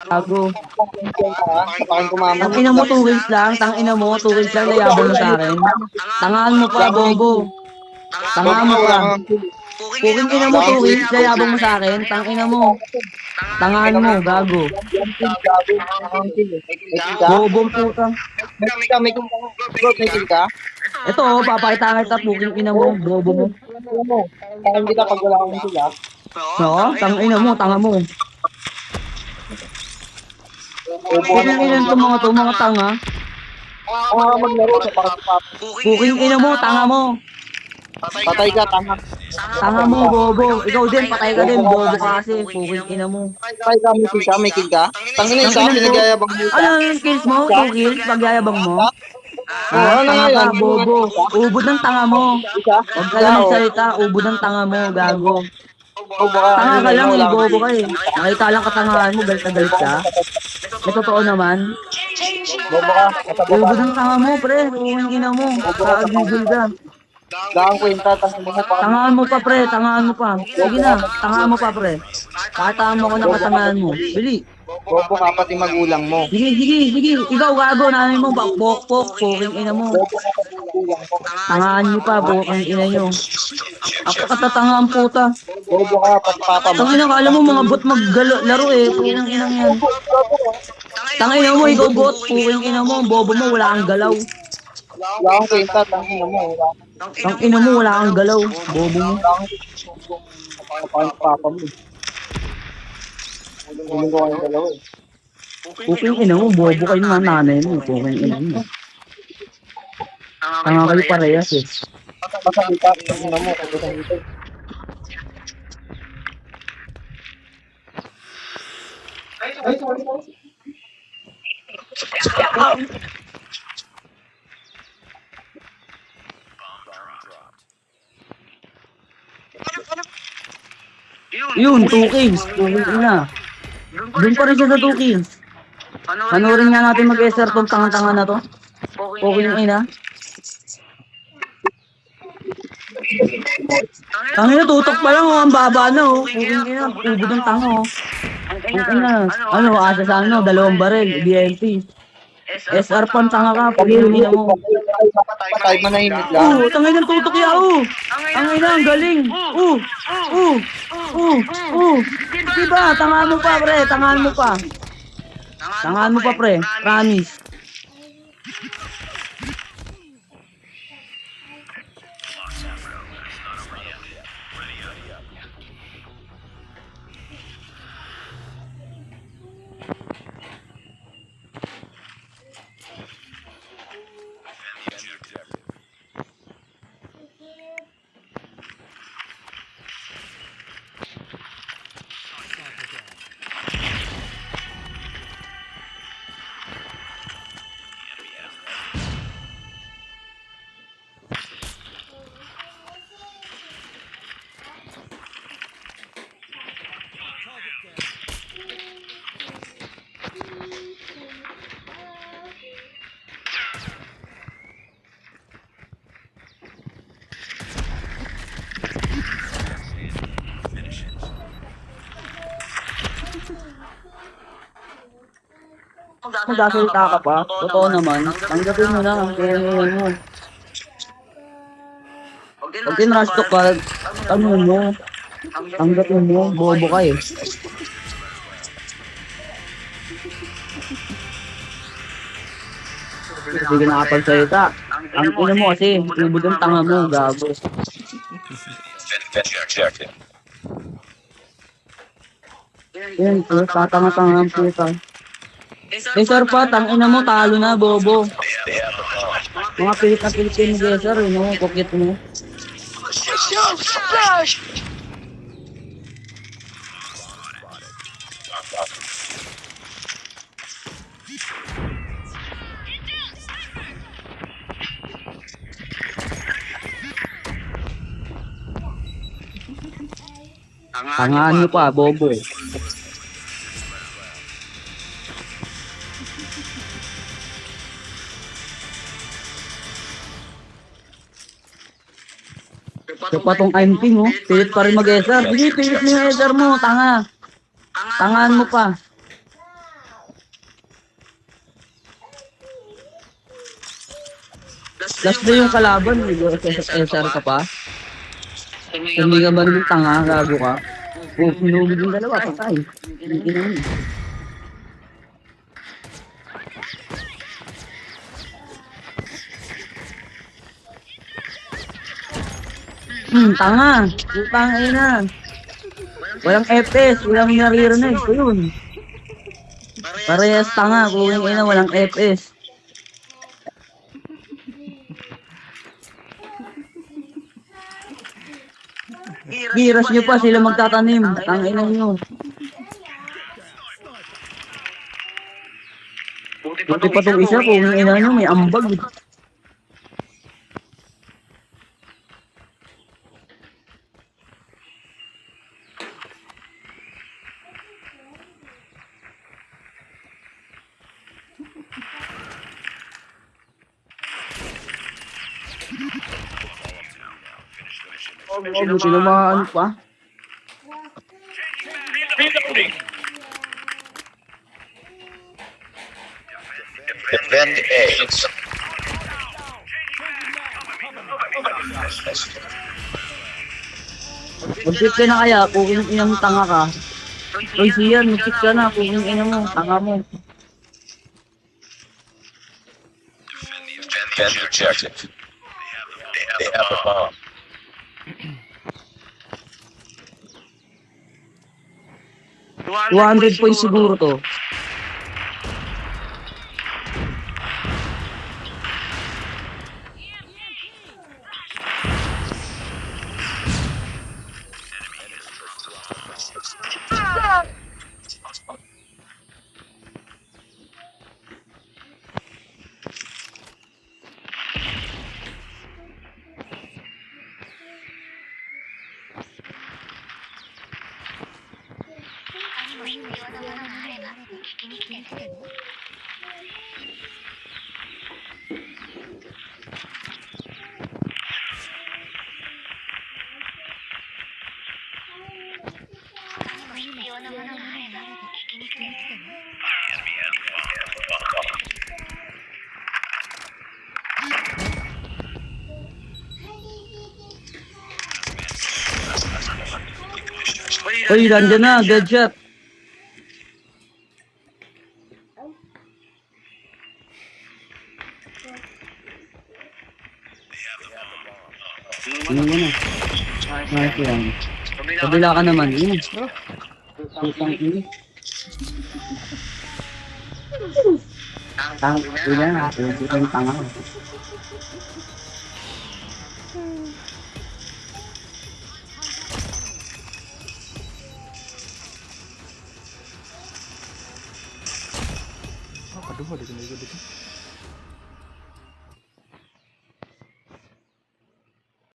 Gago. Pakin kumama. Tang ina mo, 2 kills lang. Tang ina mo, 2 kills lang. Layabang mo sa akin. Tangaan mo pa, bobo. Tangaan mo pa. Puking ina mo, 2 kills. Layabang mo sa akin. Tang ina mo. Tangaan mo, gago. Bobong puta. May kill ka. Bro, may kill ka? Ito, oh, papakita kita, puking ina mo, bobo mo. Pakin kita pag wala akong kill, ah. Oo, tang ina mo, tanga mo. Puking ina to, mga tanga. Ako nga maglaro sa pakin kumama. Puking ina mo, tanga mo. Patay ka, tama. Tanga mo, bobo. Ikaw din, patay ka din, bobo ka kasi. Puking ina mo. Patay ka, may kill ka, may kill ka. Tangina isa, pinagyayabang mo Ano isa. yung kills mo? 2 kills? Pagyayabang mo? Oh, Ah, ano tanga nga ka, yan? bobo. Ubod ng tanga mo. Isa? Huwag ka Isa, lang oh. magsalita, ubod ng tanga mo, gago. Oh, baka Tanga ano ka na lang yun, eh, wala akong bobo kill. ka eh. Nakita lang katangahan mo, galit na galit ka. May totoo naman. Bobo ka, nasa baba. Ubod ng tanga mo, pre. Uwing ina mo. Kaagigil ka. Daan kwenta, tangina mo pa. Tangahan mo pa, pre. Tangahan mo pa. Sige na, tangahan mo pa, pre. Pakita mo ko ng katangahan mo. Bili. Bobo ka, pati magulang mo. Sige, sige, sige. Ikaw, gago, nanay mo, pok, poking ina mo. Bobo ka, pati magulang mo. Tangahan nyo pa, poking ina nyo. Ako katatanga ang puta. Bobo ka, pati papa mo. Tangina, kala mo mga bot maglaro eh. Puking inang yan. Tangina mo, ikaw bot. Puking ina mo, bobo mo, wala kang galaw. Wala akong kwenta, tangina mo. Tangina mo, wala kang galaw. Bobo mo. Papain papa mo. Huling ko kayong dalawa eh. Puking ina mo, bobo kayo mga nanay mo. Puking ina mo. Tanga kayo parehas eh. Pasalita, tangina mo, pasalita. Ay, sorry. Yun, 2 kills. Puking ina. Doon pa rin siya sa 2 kills. Panoorin nga natin mag-SR tong tanga-tanga na to. Puking ina. Tangina, tutok pa lang oh, ang baba na oh. Puking ina, ubod ng tanga oh. Puking ina, ano, asa sa ano, 2 barel, BLT. SR pang tanga ka, puking ina mo. Patay manahimik lang. Tangina, tutok ya oh. Tangina, ang galing. Diba, tangaan mo pa pre, tangaan mo pa. Tangaan mo pa pre, promise. Kung sasalita ka pa, totoo naman, tanggapin mo na ang kailangan mo. Pag tinrush talk ka, ano mo, tanggapin mo, bobo ka eh. Hindi ka nakapagsalita. Ang ina mo kasi, ubod ang tanga mo, gago. Yan, tatanga-tanga ang puta. Sir pa, tangina mo, talo na, bobo. Mga pilit na Pilipino, sir, yun mo, kukit mo. Tangaan nyo pa, bobo. So pa tong aiming oh, pilit pa rin mag-SR. Sige, pilit mo yung SR mo, tanga. Tangaan mo pa. Last na yung kalaban, SR ka pa. Hindi ka ba naman tanga, gago ka? O, hinubig yung dalawa, patay. Hindi naman. Tanga. Putang ina. Walang FPS, walang naririnig. So yun. Parehas tanga, kung ina walang FPS. Giras nyo pa sila magtatanim. Tangina nyo. Buti pa tong isa kung ina nyo may ambag. Buti naman pa. Defend A. Mag-tip ka na kaya kung inang tanga ka. Oy, siyan, mag-tip ka na kung ina mo, tanga mo. Defend the objective. They have the bomb. $200 points siguro to. Oy, nandiyan na, dead shot. Ano mo na? Nice lang. Kabila ka naman. Yun. Putang ini. Ina na. Putang tanga. Aduh, ada sini juga.